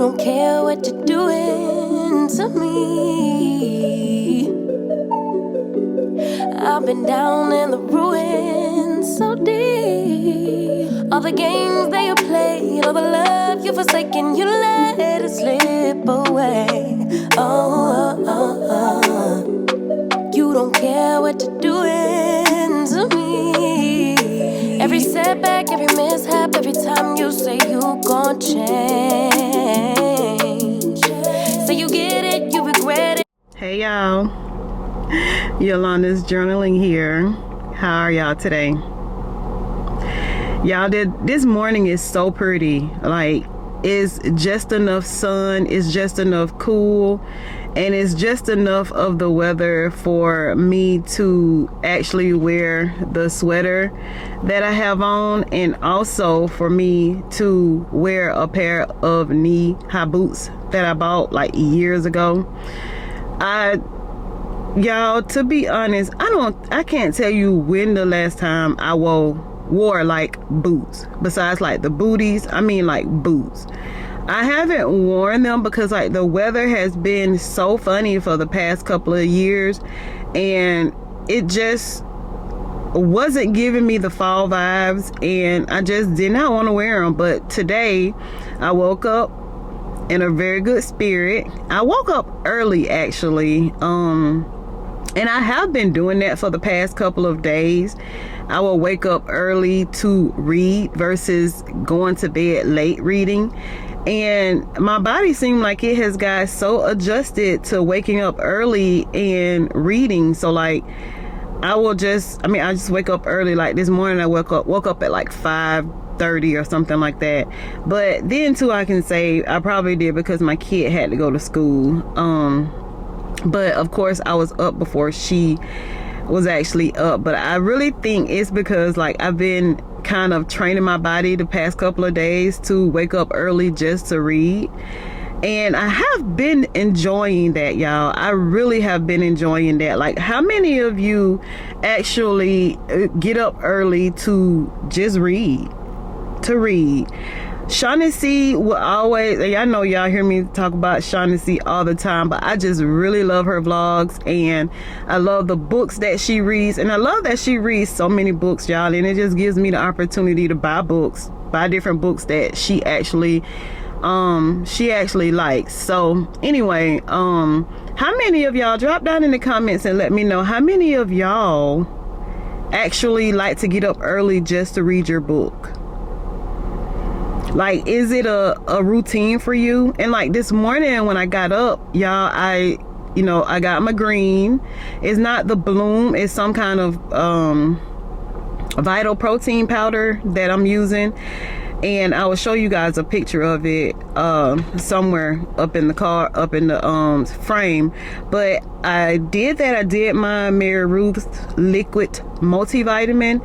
don't care what you're doing to me. I've been down in the ruins so deep. All the games that you played, all the love you forsaken, you let it slip away. You don't care what you're doing to me. Every setback, every mishap, every time you say you gon' change. Say you get it, you regret it. Hey y'all, Yolandas-journaling here. How are y'all today? Y'all, this morning is so pretty. Like, it's just enough sun, it's just enough cool, and it's just enough of the weather for me to actually wear the sweater that I have on, and also for me to wear a pair of knee-high boots that I bought like years ago. Y'all, to be honest, I can't tell you when the last time I wore like boots, besides like the booties. I mean like boots. I haven't worn them because like the weather has been so funny for the past couple of years, and it just wasn't giving me the fall vibes, and I just did not want to wear them. But today I woke up in a very good spirit. I woke up early actually, and I have been doing that for the past couple of days. I will wake up early to read versus going to bed late reading. And my body seemed like it has got so adjusted to waking up early and reading. So like, I just wake up early. Like this morning I woke up at like 5:30 or something like that. But then too, I can say I probably did because my kid had to go to school. But of course I was up before she was actually up. But I really think it's because like I've been kind of training my body the past couple of days to wake up early just to read, and I have been enjoying that, y'all. I really have been enjoying that. Like, how many of you actually get up early to just read? Shaughnessy will always, I know y'all hear me talk about Shaughnessy all the time, but I just really love her vlogs, and I love the books that she reads, and I love that she reads so many books, y'all, and it just gives me the opportunity to buy different books that she actually likes. So anyway, how many of y'all, drop down in the comments and let me know how many of y'all actually like to get up early just to read your book. Like, is it a routine for you? And like this morning when I got up, y'all, I got my green. It's not the Bloom, it's some kind of vital protein powder that I'm using, and I will show you guys a picture of it somewhere up in the frame. But I did that. I did my Mary Ruth's liquid multivitamin,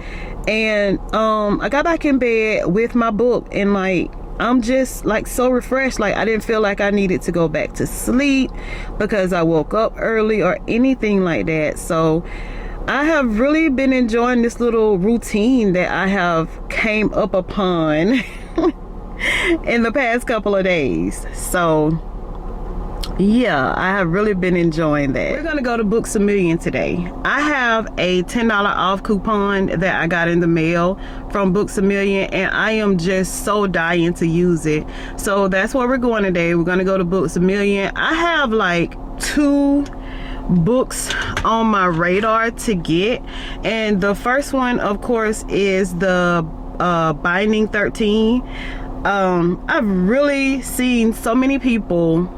and I got back in bed with my book, and like I'm just like so refreshed. Like, I didn't feel like I needed to go back to sleep because I woke up early or anything like that. So I have really been enjoying this little routine that I have came up upon in the past couple of days. So yeah, I have really been enjoying that. We're gonna go to Books A Million today. I have a $10 off coupon that I got in the mail from Books A Million, and I am just so dying to use it. So that's where we're going today. We're gonna go to Books A Million. I have like 2 books on my radar to get, and the first one of course is the Binding 13. I've really seen so many people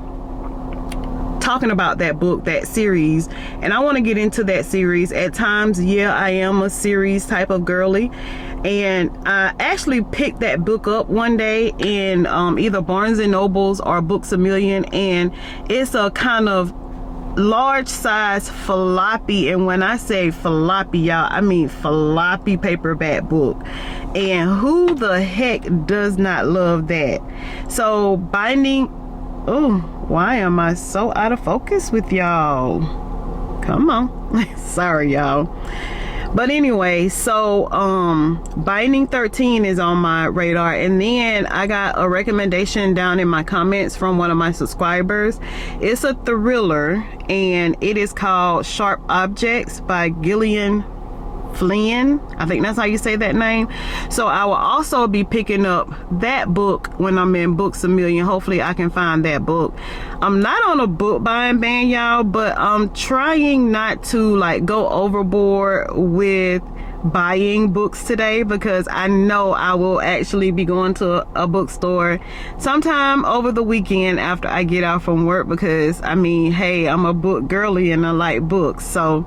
talking about that book, that series, and I want to get into that series. At times, yeah, I am a series type of girly, and I actually picked that book up one day in either Barnes and Nobles or Books A Million, and it's a kind of large size floppy, and when I say floppy, y'all, I mean floppy paperback book, and who the heck does not love that? So Binding, oh, why am I so out of focus with y'all? Come on. Sorry, y'all. But anyway, so Binding 13 is on my radar, and then I got a recommendation down in my comments from one of my subscribers. It's a thriller, and it is called Sharp Objects by Gillian Flynn. I think that's how you say that name. So I will also be picking up that book when I'm in Books A Million. Hopefully I can find that book. I'm not on a book buying ban, y'all, but I'm trying not to like go overboard with buying books today, because I know I will actually be going to a bookstore sometime over the weekend after I get out from work, because I mean, hey, I'm a book girly and I like books. So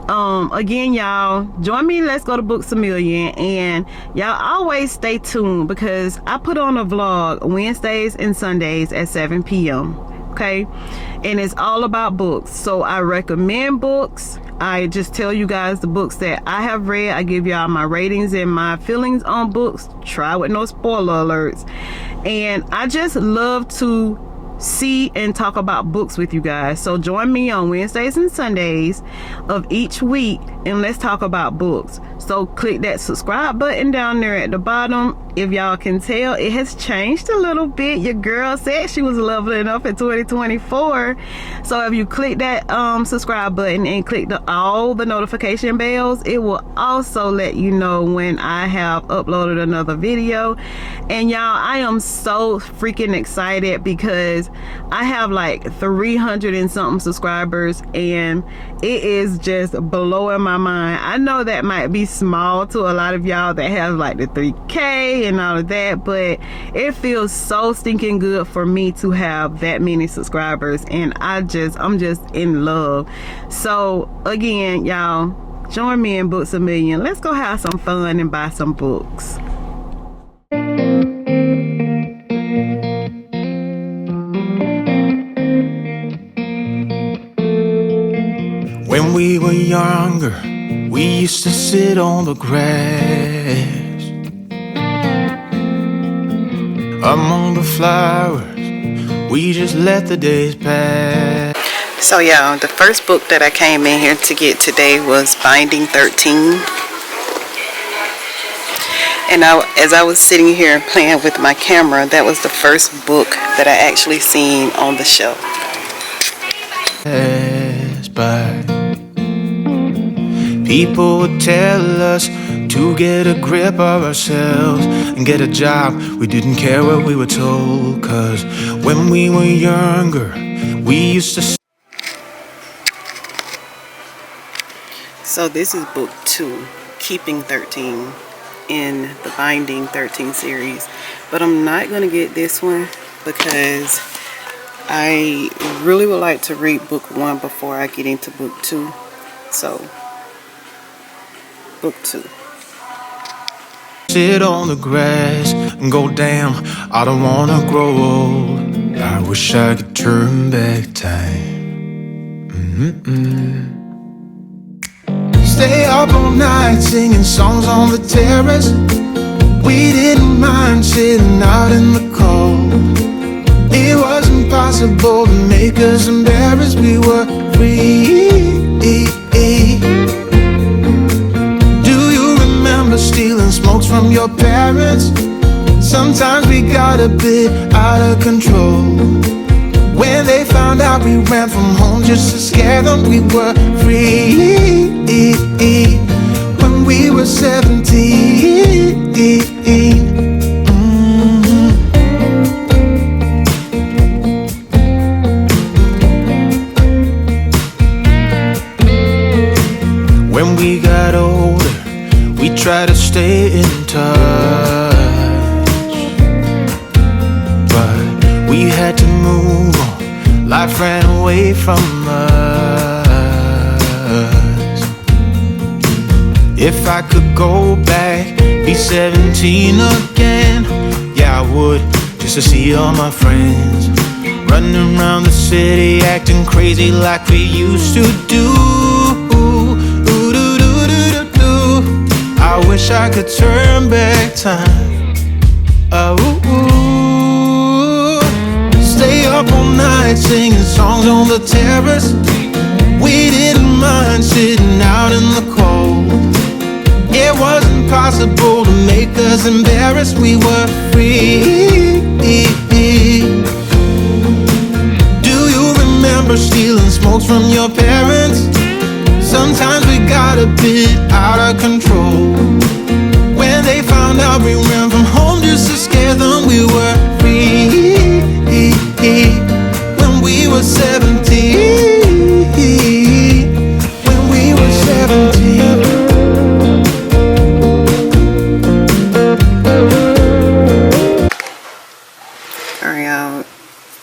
again, y'all, join me. Let's go to Books A Million, and y'all always stay tuned because I put on a vlog Wednesdays and Sundays at 7 p.m. okay, and it's all about books. So I recommend books. I just tell you guys the books that I have read. I give y'all my ratings and my feelings on books. Try with no spoiler alerts. And I just love to see and talk about books with you guys. So join me on Wednesdays and Sundays of each week, and let's talk about books. So click that subscribe button down there at the bottom. If y'all can tell, it has changed a little bit. Your girl said she was leveling up in 2024. So if you click that subscribe button and click all the notification bells, it will also let you know when I have uploaded another video. And y'all, I am so freaking excited because I have like 300 and something subscribers, and it is just blowing my mind. I know that might be small to a lot of y'all that have like the 3K and all of that, but it feels so stinking good for me to have that many subscribers, and I'm just in love. So again, y'all, join me in Books A Million. Let's go have some fun and buy some books. When we were younger, we used to sit on the grass among the flowers. We just let the days pass. So y'all, the first book that I came in here to get today was Binding 13. And as I was sitting here playing with my camera, that was the first book that I actually seen on the shelf. By. People would tell us to get a grip of ourselves and get a job. We didn't care what we were told, 'cause when we were younger, we used to. So this is book 2, Keeping 13, in the Binding 13 series. But I'm not going to get this one because I really would like to read book 1 before I get into book 2. So, book 2. Sit on the grass and go, damn, I don't wanna grow old. I wish I could turn back time. Stay up all night singing songs on the terrace. We didn't mind sitting out in the cold. It was impossible to make us embarrassed. We were free. Do you remember stealing smokes from your parents? Sometimes we got a bit out of control. When they found out we ran from home just to scare them, we were free. When we were 17. When we got older, we tried to stay in touch, but we had to move on. Life ran away from us. If I could go back, be 17 again, yeah, I would, just to see all my friends running around the city, acting crazy like we used to do. I wish I could turn back time. Stay up all night singing songs on the terrace. We didn't mind sitting out in the cold. impossible to make us embarrassed. We were free. Do you remember stealing smokes from your parents? Sometimes we got a bit out of control. When they found out we ran from home just to scare them, we were free. When we were 17. When we were 17.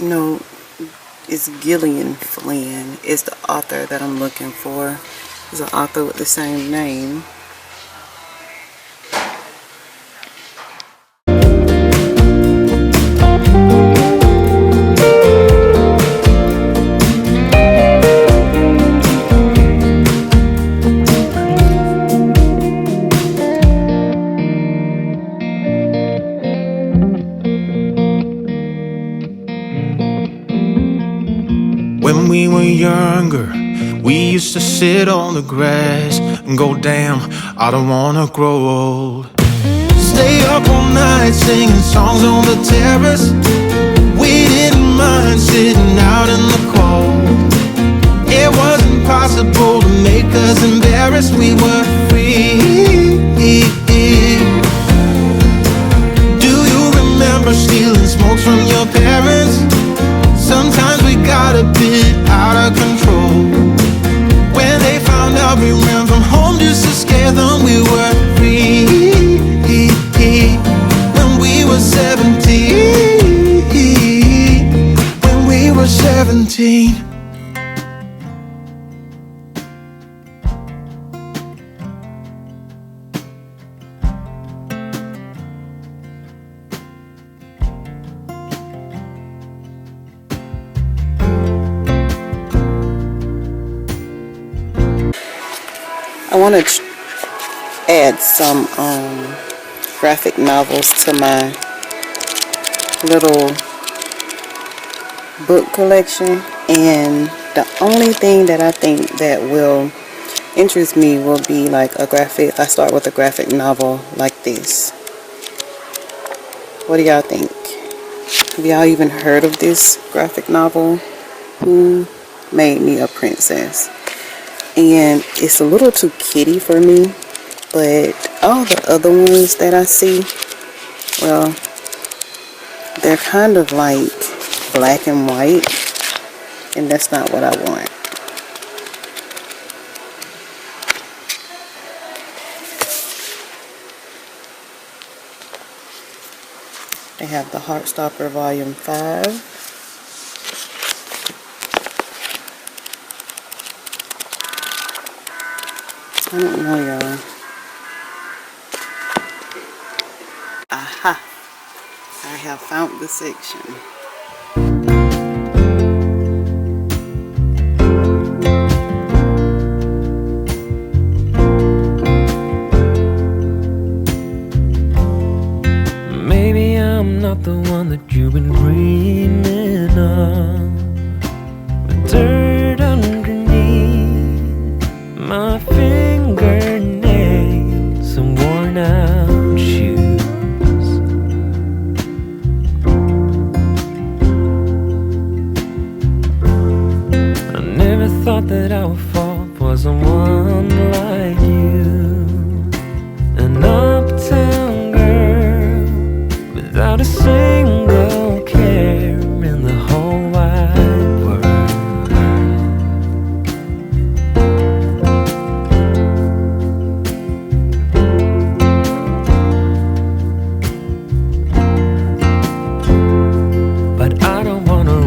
No, it's Gillian Flynn is the author that I'm looking for. There's an author with the same name. When we were younger, we used to sit on the grass and go, damn, I don't wanna grow old. Stay up all night singing songs on the terrace. We didn't mind sitting out in the cold. It was impossible to make us embarrassed. We were free. Do you remember stealing smokes from your parents? Sometimes we got a bit out of control. When they found out we ran from home just to scare them, we were free. When we were 17. When we were 17. I want to add some graphic novels to my little book collection, and the only thing that I think that will interest me will be like a graphic. I start with a graphic novel like this. What do y'all think? Have y'all even heard of this graphic novel? Who Made Me a Princess? And it's a little too kiddie for me, but all the other ones that I see, well, they're kind of like black and white, and that's not what I want. They have the Heartstopper Volume 5. I don't know, y'all. Aha! I have found the section. Maybe I'm not the one that you've been dreaming of, but dirt underneath my fingernails, some worn out shoes. I never thought that I would fall for someone like you, an uptown girl without a single care in the whole wide world. But I don't wanna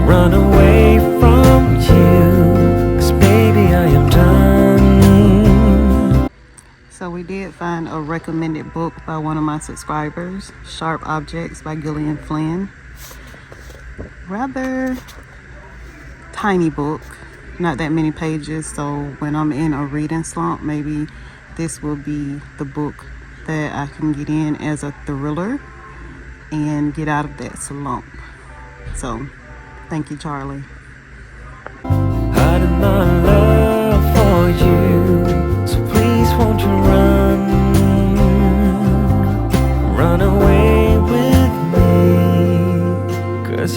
run away from you, 'cause baby I am done. So we did find a recommended book by one of my subscribers, Sharp Objects by Gillian Flynn. Rather tiny book, not that many pages, so when I'm in a reading slump, maybe this will be the book that I can get in as a thriller and get out of that slump. So thank you, Charlie. How did my love for you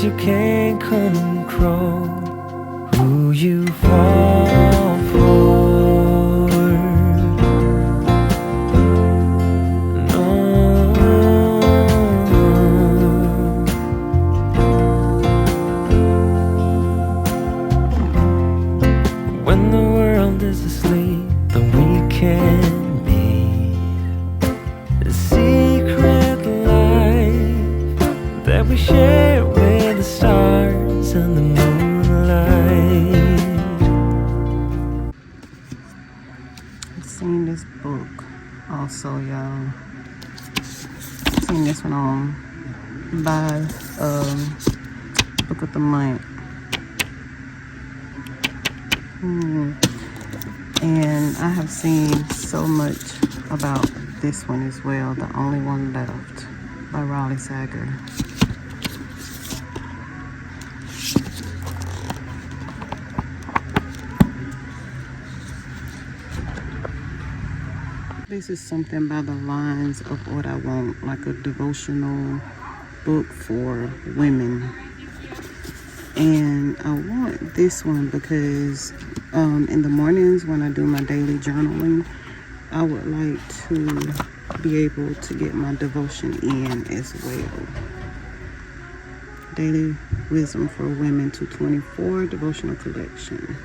you can't control who you fall for. No. When the world is asleep and we can be a secret life that we share with the stars and the moonlight. I've seen this book also, y'all. I've seen this one on by Book of the Month. And I have seen so much about this one as well, The Only One Left by Raleigh Sager. This is something by the lines of what I want, like a devotional book for women. And I want this one because in the mornings when I do my daily journaling, I would like to be able to get my devotion in as well. Daily Wisdom for Women 224 Devotional Collection.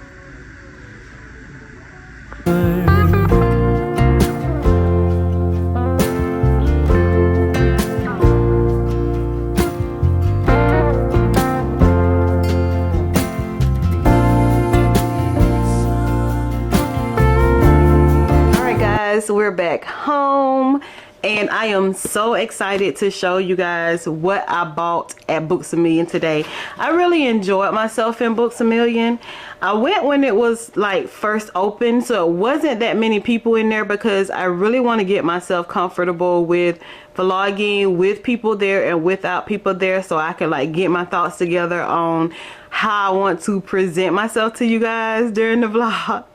We're back home and I am so excited to show you guys what I bought at Books A Million today. I really enjoyed myself in Books A Million. I went when it was like first open, so it wasn't that many people in there because I really want to get myself comfortable with vlogging with people there and without people there, so I can like get my thoughts together on how I want to present myself to you guys during the vlog.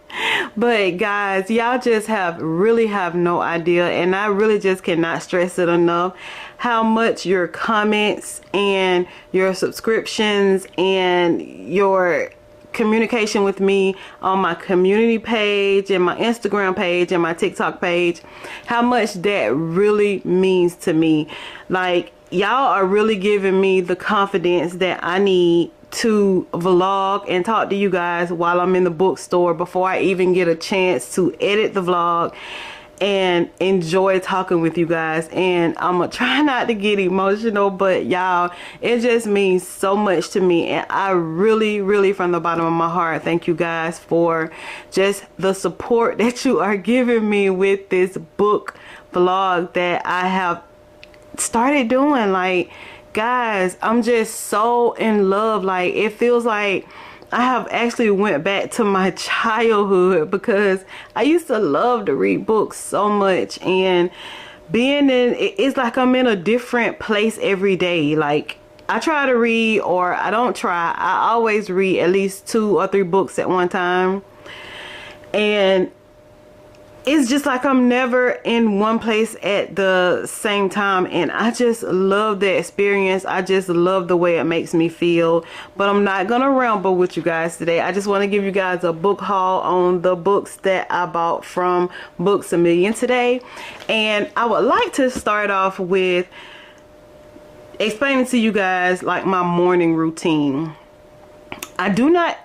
But guys, y'all just really have no idea, and I really just cannot stress it enough how much your comments and your subscriptions and your communication with me on my community page and my Instagram page and my TikTok page, how much that really means to me. Like, y'all are really giving me the confidence that I need to vlog and talk to you guys while I'm in the bookstore before I even get a chance to edit the vlog and enjoy talking with you guys. And I'm gonna try not to get emotional, but y'all, it just means so much to me, and I really from the bottom of my heart thank you guys for just the support that you are giving me with this book vlog that I have started doing. Like, guys, I'm just so in love. Like, it feels like I have actually went back to my childhood because I used to love to read books so much, and being in it's like I'm in a different place every day. Like, I try to read, or I don't try, I always read at least 2 or 3 books at one time, and it's just like I'm never in one place at the same time, and I just love the experience. I just love the way it makes me feel. But I'm not gonna ramble with you guys today. I just want to give you guys a book haul on the books that I bought from Books A Million today, and I would like to start off with explaining to you guys like my morning routine. I do not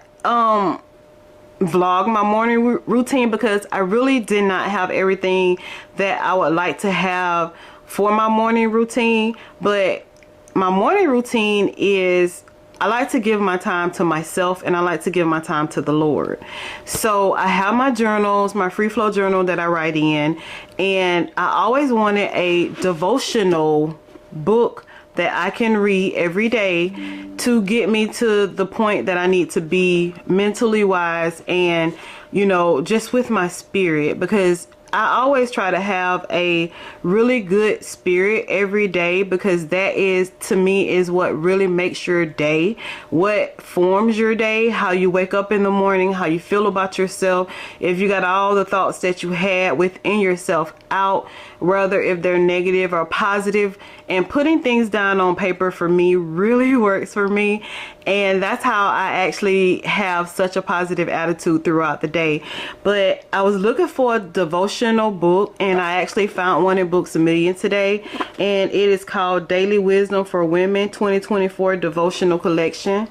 vlog my morning routine because I really did not have everything that I would like to have for my morning routine. But my morning routine is, I like to give my time to myself, and I like to give my time to the Lord. So I have my journals, my free flow journal that I write in, and I always wanted a devotional book that I can read every day to get me to the point that I need to be mentally wise and, you know, just with my spirit. Because I always try to have a really good spirit every day, because that is, to me, is what really makes your day, what forms your day, how you wake up in the morning, how you feel about yourself. If you got all the thoughts that you had within yourself out, whether if they're negative or positive, and putting things down on paper for me really works for me. And that's how I actually have such a positive attitude throughout the day. But I was looking for a devotional book, and I actually found one in Books A Million today, and it is called Daily Wisdom for Women 2024 Devotional Collection.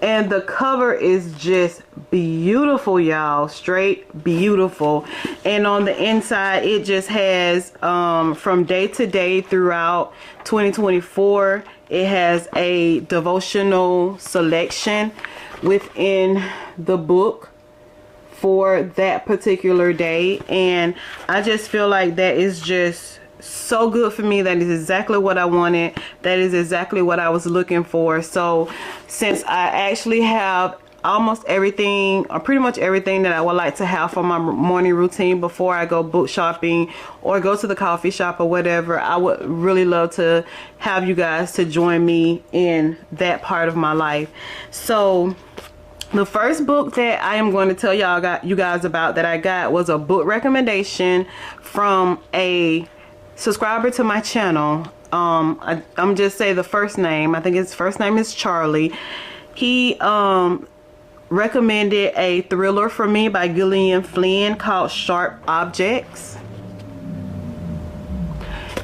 And the cover is just beautiful, y'all. Straight beautiful. And on the inside, it just has from day to day throughout 2024, it has a devotional selection within the book for that particular day. And I just feel like that is just so good for me. That is exactly what I wanted. That is exactly what I was looking for. So since I actually have almost everything, or pretty much everything, that I would like to have for my morning routine before I go book shopping or go to the coffee shop or whatever, I would really love to have you guys to join me in that part of my life. So the first book that I am going to tell you guys about that I got was a book recommendation from a subscriber to my channel. I'm just say the first name. I think his first name is Charlie. He recommended a thriller for me by Gillian Flynn called Sharp Objects.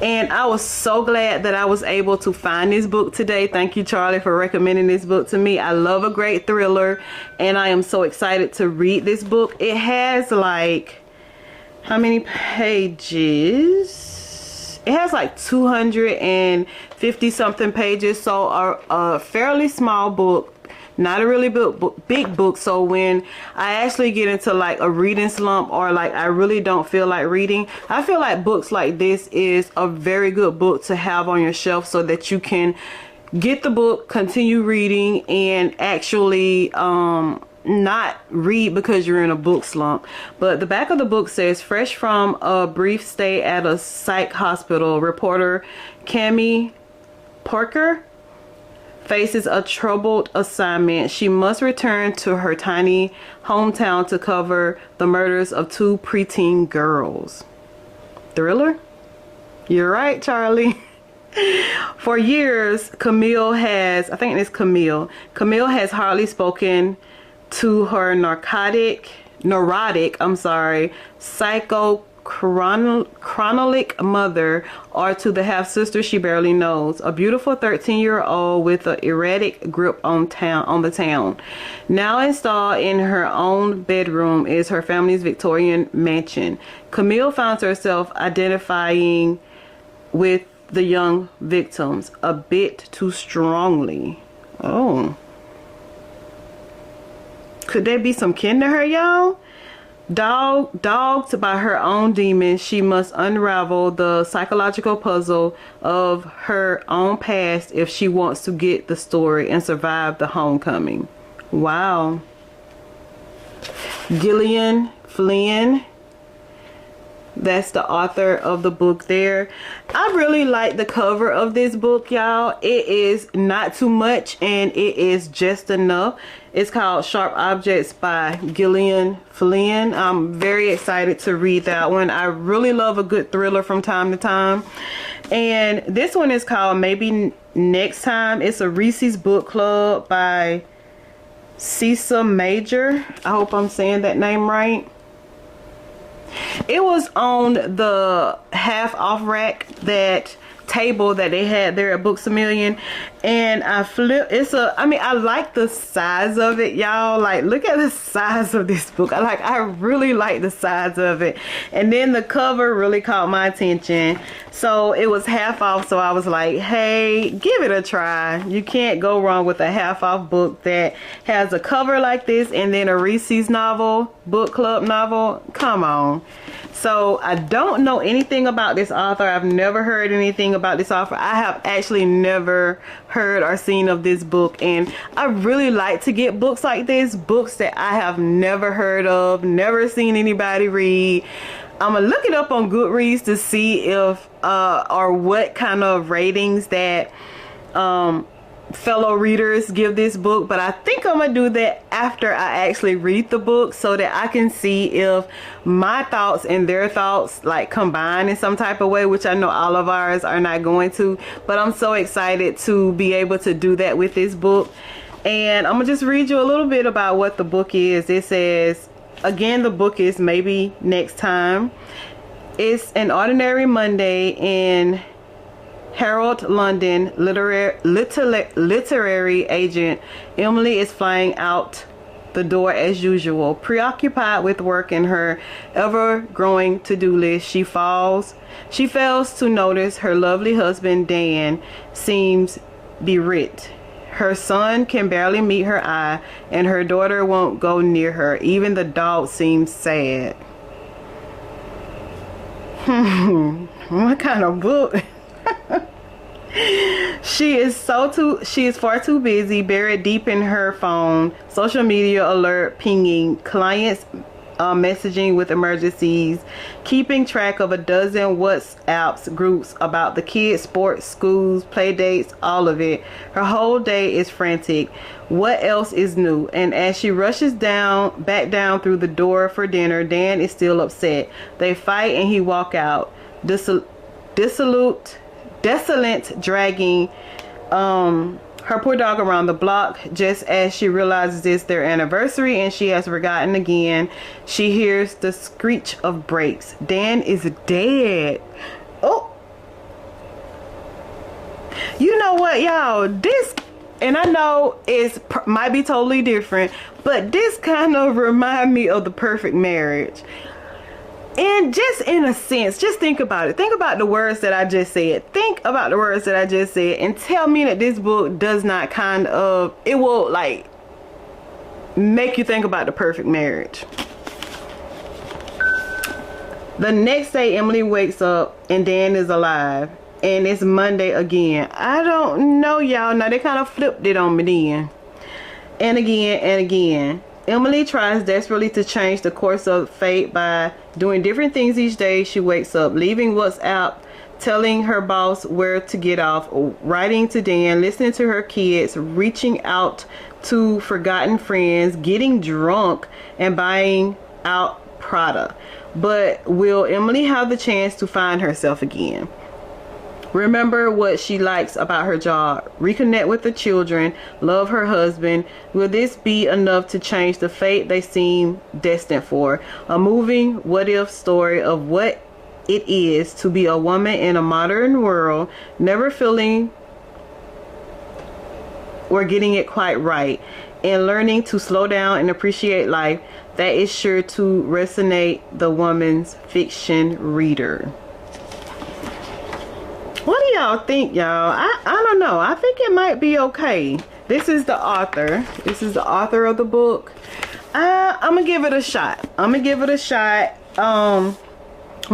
And I was so glad that I was able to find this book today. Thank you, Charlie, for recommending this book to me. I love a great thriller, and I am so excited to read this book. It has like, how many pages? It has like 250 something pages, so a fairly small book, not a really big book. So when I actually get into like a reading slump, or like I really don't feel like reading, I feel like books like this is a very good book to have on your shelf, so that you can get the book, continue reading, and actually not read because you're in a book slump. But the back of the book says, fresh from a brief stay at a psych hospital, reporter Cami Parker faces a troubled assignment. She must return to her tiny hometown to cover the murders of two preteen girls. Thriller? You're right, Charlie. For years, Camille has hardly spoken to her neurotic, psychochronic mother, or to the half-sister she barely knows, a beautiful 13-year-old with an erratic grip on the town. Now installed in her own bedroom is her family's Victorian mansion. Camille finds herself identifying with the young victims a bit too strongly. Oh. Could there be some kin to her, y'all? Dogged by her own demons, she must unravel the psychological puzzle of her own past if she wants to get the story and survive the homecoming. Wow. Gillian Flynn, that's the author of the book there. I really like the cover of this book, y'all. It is not too much, and it is just enough. It's called Sharp Objects by Gillian Flynn. I'm very excited to read that one. I really love a good thriller from time to time. And this one is called Maybe Next Time. It's a Reese's Book Club by Cisa Major. I hope I'm saying that name right. It was on the half off rack, that table that they had there at Books A Million, and I flipped. I like the size of it, y'all. Like, look at the size of this book. I really like the size of it. And then the cover really caught my attention. So it was half off, so I was like, hey, give it a try. You can't go wrong with a half off book that has a cover like this, and then a Reese's novel, book club novel. Come on. So I don't know anything about this author. I've never heard anything about this author. I have actually never heard or seen of this book, and I really like to get books like this, books that I have never heard of, never seen anybody read. I'm gonna look it up on Goodreads to see if or what kind of ratings that fellow readers give this book, but I think I'm gonna do that after I actually read the book, so that I can see if my thoughts and their thoughts like combine in some type of way, which I know all of ours are not going to, but I'm so excited to be able to do that with this book. And I'm gonna just read you a little bit about what the book is. It says, again, the book is Maybe Next Time. It's an ordinary Monday in Harold London. Literary agent Emily is flying out the door as usual. Preoccupied with work and her ever-growing to-do list, she fails to notice her lovely husband Dan seems bereft. Her son can barely meet her eye, and her daughter won't go near her. Even the dog seems sad. What kind of book? She is far too busy, buried deep in her phone, social media alert pinging, clients messaging with emergencies, keeping track of a dozen WhatsApp groups about the kids, sports, schools, play dates, all of it. Her whole day is frantic. What else is new? And as she rushes back down through the door for dinner, Dan is still upset. They fight and he walk out, desolate, dragging her poor dog around the block. Just as she realizes it's their anniversary and she has forgotten again, she hears the screech of brakes. Dan is dead. Oh, you know what, y'all, this, and I know might be totally different, but this kind of remind me of The Perfect Marriage. And just in a sense, just think about it. Think about the words that I just said. Think about the words that I just said and tell me that this book does not it will like make you think about The Perfect Marriage. The next day, Emily wakes up and Dan is alive. And it's Monday again. I don't know, y'all. Now, they kind of flipped it on me then. And again and again. Emily tries desperately to change the course of fate by doing different things each day. She wakes up, leaving WhatsApp, telling her boss where to get off, writing to Dan, listening to her kids, reaching out to forgotten friends, getting drunk, and buying out Prada. But will Emily have the chance to find herself again? Remember what she likes about her job, reconnect with the children, love her husband. Will this be enough to change the fate they seem destined for? A moving what-if story of what it is to be a woman in a modern world, never feeling or getting it quite right, and learning to slow down and appreciate life. That is sure to resonate the woman's fiction reader. What do y'all think, y'all? I don't know. I think it might be okay. This is the author. This is the author of the book. I'm gonna give it a shot. When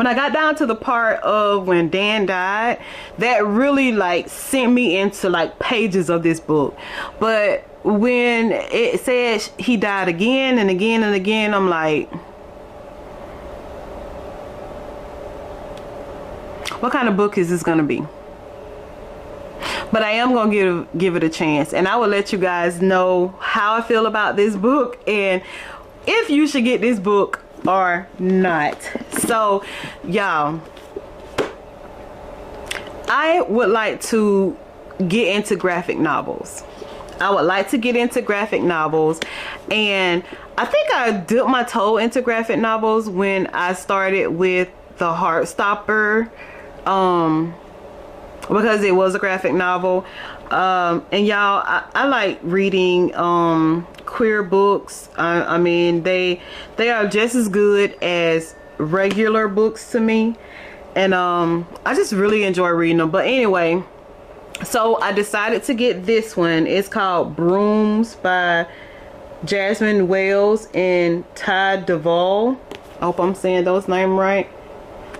I got down to the part of when Dan died, that really like sent me into like pages of this book. But when it says he died again and again and again, I'm like, what kind of book is this gonna be? But I am gonna give it a chance, and I will let you guys know how I feel about this book and if you should get this book or not. So y'all, I would like to get into graphic novels. And I think I dipped my toe into graphic novels when I started with the Heartstopper, because it was a graphic novel. And y'all, I like reading queer books. I mean, they are just as good as regular books to me, and I just really enjoy reading them. But anyway, so I decided to get this one. It's called Brooms by Jasmine Wells and Ty Duvall. I hope I'm saying those names right.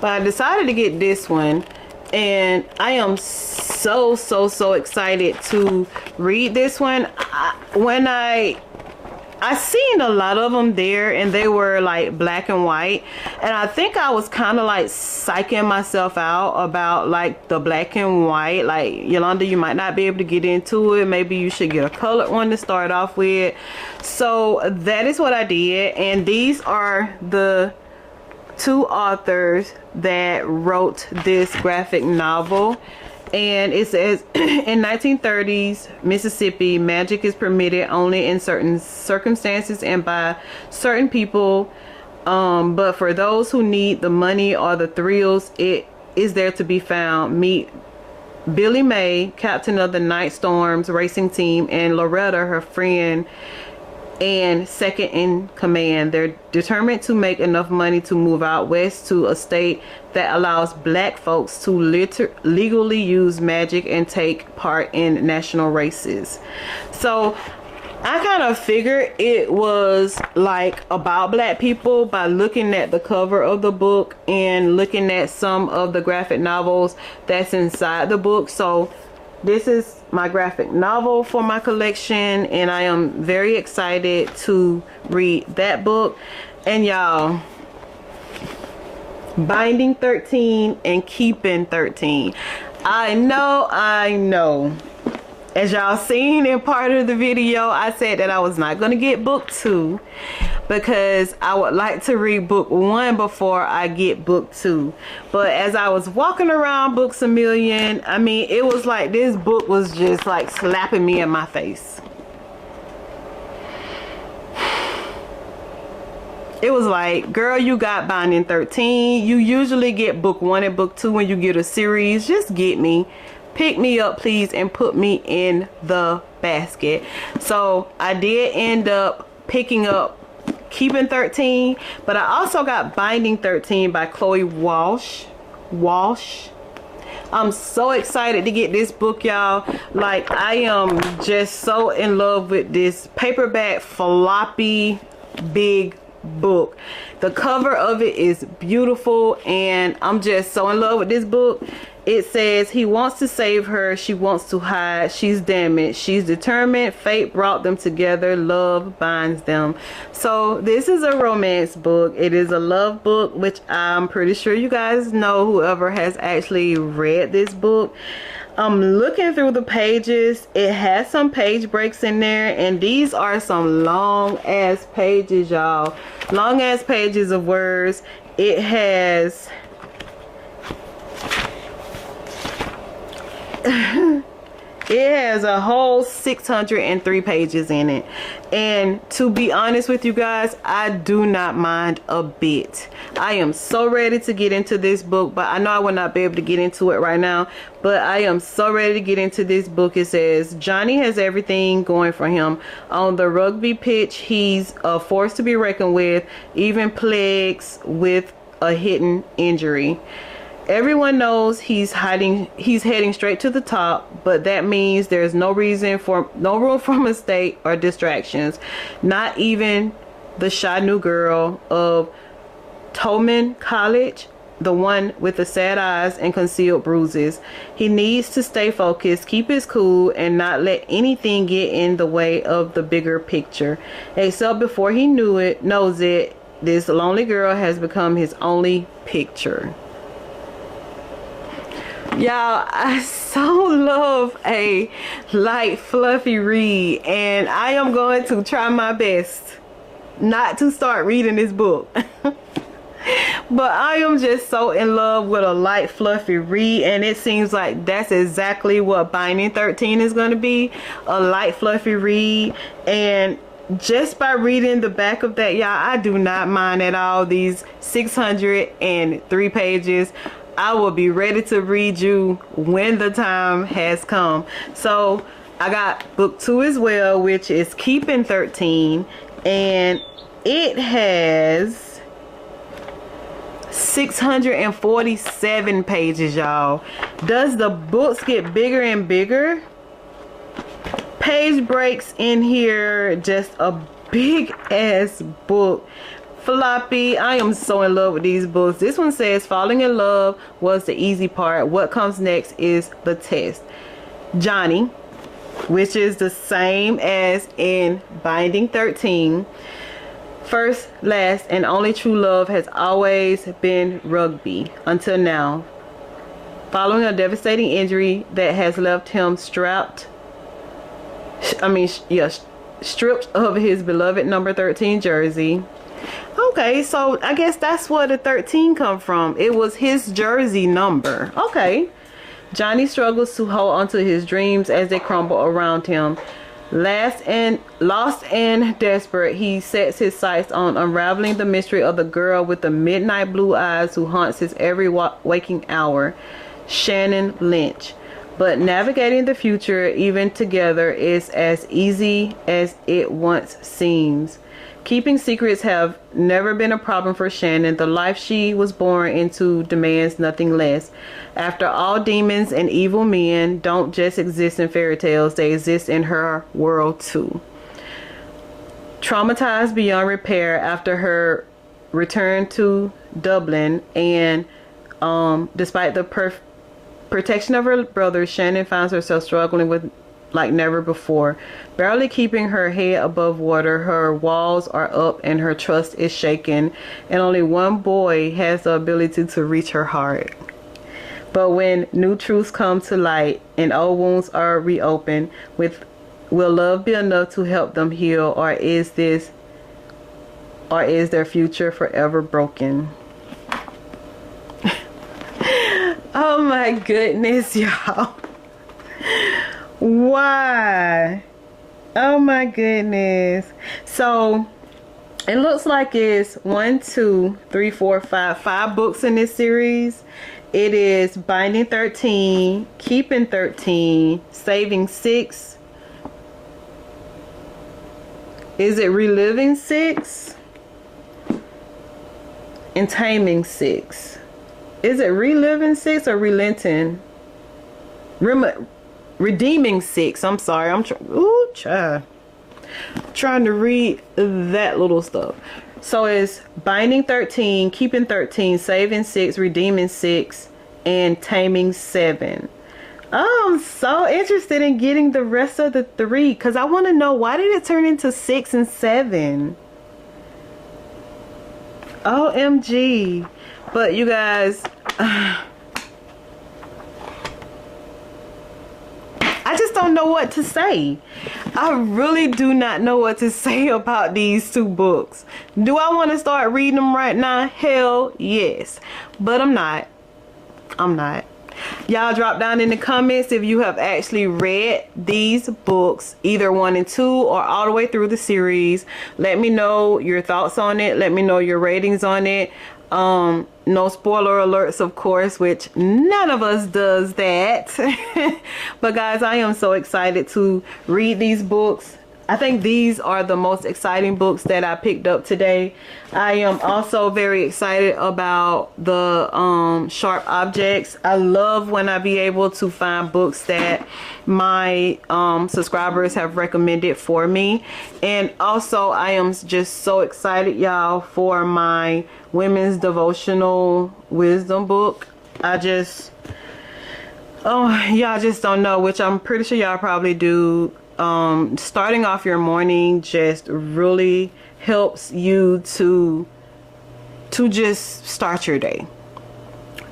But I decided to get this one, and I am so excited to read this one. When I I seen a lot of them there, and they were like black and white, and I think I was kind of like psyching myself out about like the black and white, like, Yolanda, you might not be able to get into it, maybe you should get a colored one to start off with. So that is what I did, and these are the two authors that wrote this graphic novel. And it says, in 1930s Mississippi, magic is permitted only in certain circumstances and by certain people, but for those who need the money or the thrills, it is there to be found. Meet Billy May, captain of the Night Storms racing team, and Loretta, her friend and second in command. They're determined to make enough money to move out west to a state that allows black folks to legally use magic and take part in national races. So I kind of figured it was like about black people by looking at the cover of the book and looking at some of the graphic novels that's inside the book. So this is my graphic novel for my collection, and I am very excited to read that book. And y'all, Binding 13 and Keeping 13. I know. As y'all seen in part of the video, I said that I was not going to get book 2 because I would like to read book 1 before I get book 2. But as I was walking around Books A Million, I mean, it was like this book was just like slapping me in my face. It was like, girl, you got Binding 13. You usually get book 1 and book 2 when you get a series. Just get me. Pick me up, please, and put me in the basket. So I did end up picking up Keeping 13, but I also got Binding 13 by Chloe Walsh. I'm so excited to get this book, y'all. Like, I am just so in love with this paperback floppy big book. The cover of it is beautiful, and I'm just so in love with this book. It says, he wants to save her, she wants to hide, she's damaged, she's determined, fate brought them together, love binds them. So this is a romance book. It is a love book, which I'm pretty sure you guys know, whoever has actually read this book. I'm looking through the pages. It has some page breaks in there, and these are some long ass pages, y'all. Long ass pages of words. It has it has a whole 603 pages in it, and to be honest with you guys, I do not mind a bit. I am so ready to get into this book, but I know I will not be able to get into it right now, but I am so ready to get into this book. It says, Johnny has everything going for him. On the rugby pitch, he's a force to be reckoned with, even plagues with a hidden injury. Everyone knows he's heading straight to the top, but that means there's no room for mistake or distractions. Not even the shy new girl of Tolman College, the one with the sad eyes and concealed bruises. He needs to stay focused, keep his cool, and not let anything get in the way of the bigger picture. Except before he knows it, this lonely girl has become his only picture. Y'all, I so love a light fluffy read, and I am going to try my best not to start reading this book. But I am just so in love with a light fluffy read, and it seems like that's exactly what Binding 13 is going to be, a light fluffy read. And just by reading the back of that, y'all, I do not mind at all these 603 pages. I will be ready to read you when the time has come. So I got book 2 as well, which is Keeping 13, and it has 647 pages, y'all. Does the books get bigger and bigger? Page breaks in here, just a big ass book. Floppy. I am so in love with these books. This one says, falling in love was the easy part. What comes next is the test. Johnny, which is the same as in Binding 13. First, last, and only true love has always been rugby until now. Following a devastating injury that has left him stripped of his beloved number 13 jersey. Okay, so I guess that's where the 13 come from. It was his jersey number. Okay. Johnny struggles to hold onto his dreams as they crumble around him. Lost and desperate, he sets his sights on unraveling the mystery of the girl with the midnight blue eyes who haunts his every waking hour, Shannon Lynch. But navigating the future, even together, is as easy as it once seems. Keeping secrets have never been a problem for Shannon. The life she was born into demands nothing less. After all, demons and evil men don't just exist in fairy tales, they exist in her world too. Traumatized beyond repair after her return to Dublin, and despite the protection of her brother, Shannon finds herself struggling with like never before. Barely keeping her head above water, her walls are up and her trust is shaken, and only one boy has the ability to reach her heart. But when new truths come to light and old wounds are reopened, will love be enough to help them heal, or is their future forever broken? Oh my goodness, y'all. Why? Oh my goodness. So it looks like it's 5 books in this series. It is Binding 13, Keeping 13, Saving 6. Is it Reliving 6? And Taming 6. Is it Reliving 6 or Relenting? Redeeming 6. I'm sorry. I'm trying to read that little stuff. So it's Binding 13, Keeping 13, Saving 6, Redeeming 6, and Taming 7. Oh, I'm so interested in getting the rest of the 3 because I want to know, why did it turn into 6 and 7? OMG. But you guys, I just don't know what to say. I really do not know what to say about these 2 books. Do I want to start reading them right now? Hell yes. But I'm not. Y'all drop down in the comments if you have actually read these books, either 1 and 2 or all the way through the series. Let me know your thoughts on it. Let me know your ratings on it. No spoiler alerts, of course, which none of us does that. But guys, I am so excited to read these books. I think these are the most exciting books that I picked up today. I am also very excited about the sharp objects. I love when I be able to find books that my subscribers have recommended for me. And also I am just so excited, y'all, for my women's devotional wisdom book. Y'all just don't know, which I'm pretty sure y'all probably do. Starting off your morning just really helps you to just start your day.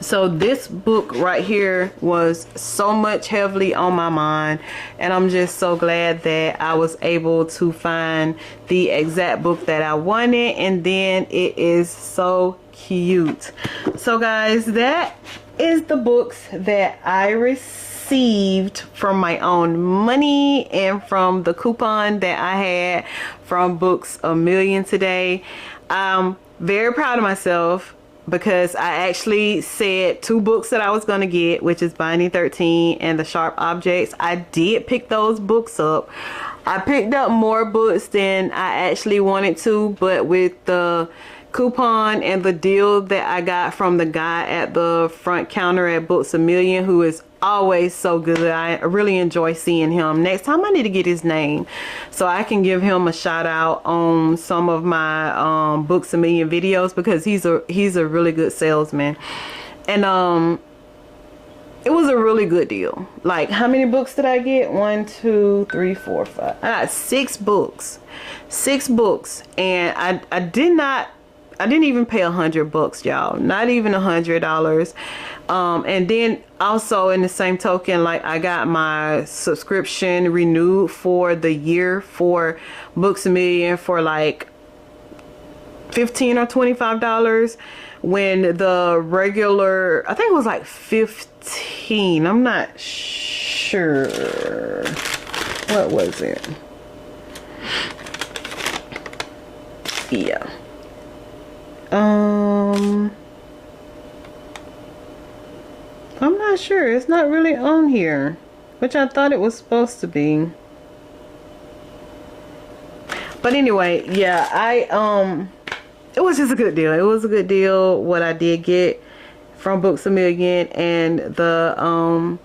So this book right here was so much heavily on my mind, and I'm just so glad that I was able to find the exact book that I wanted, and then it is so cute. So guys, that is the books that I received from my own money and from the coupon that I had from Books A Million today. I'm very proud of myself because I actually said 2 books that I was going to get, which is Binding 13 and The Sharp Objects. I did pick those books up. I picked up more books than I actually wanted to, but with the coupon and the deal that I got from the guy at the front counter at Books A Million, who is always so good. I really enjoy seeing him. Next time I need to get his name so I can give him a shout out on some of my Books A Million videos, because he's a really good salesman. And it was a really good deal. Like, how many books did I get? 1, 2, 3, 4, 5. I got 6 books. 6 books. And I didn't even pay $100, y'all. Not even $100. And then also in the same token, like, I got my subscription renewed for the year for Books A Million for like $15 or $25, when the regular, I think it was like 15. I'm not sure. What was it? Yeah. I'm not sure. It's not really on here, which I thought it was supposed to be. But anyway, yeah, it was just a good deal. It was a good deal what I did get from Books A Million, and the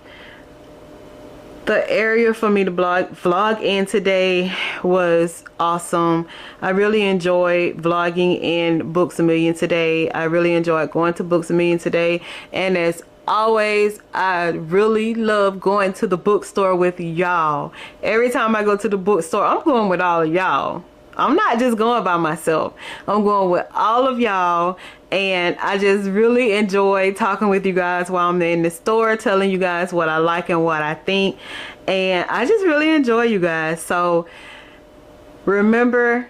area for me to vlog in today was awesome. I really enjoyed vlogging in Books A Million today. I really enjoyed going to Books A Million today, and as always, I really love going to the bookstore with y'all. Every time I go to the bookstore, I'm going with all of y'all. I'm not just going by myself. I'm going with all of y'all, and I just really enjoy talking with you guys while I'm in the store, telling you guys what I like and what I think, and I just really enjoy you guys. So remember,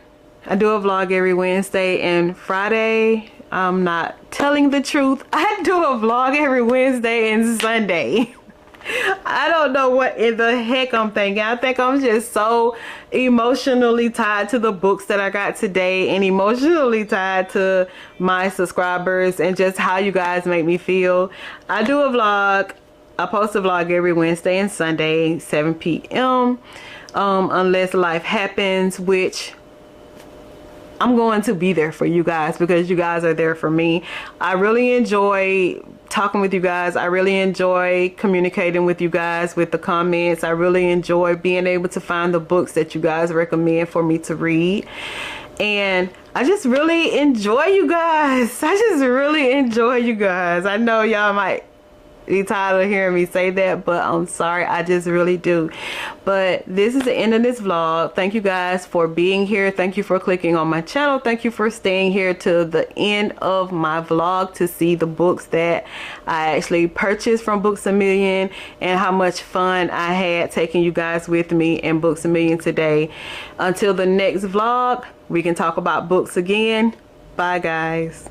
I do a vlog every Wednesday and Friday. I'm not telling the truth. I do a vlog every Wednesday and Sunday. I don't know what in the heck I'm thinking. I think I'm just so emotionally tied to the books that I got today, and emotionally tied to my subscribers and just how you guys make me feel. I do a vlog. I post a vlog every Wednesday and Sunday, 7 p.m. Unless life happens, which I'm going to be there for you guys because you guys are there for me. I really enjoy talking with you guys. I really enjoy communicating with you guys with the comments. I really enjoy being able to find the books that you guys recommend for me to read. And I just really enjoy you guys. I just really enjoy you guys. I know y'all might be tired of hearing me say that, but I'm sorry, I just really do. But this is the end of this vlog. Thank you guys for being here. Thank you for clicking on my channel. Thank you for staying here to the end of my vlog to see the books that I actually purchased from Books A Million, and how much fun I had taking you guys with me in Books A Million today. Until the next vlog, we can talk about books again. Bye guys.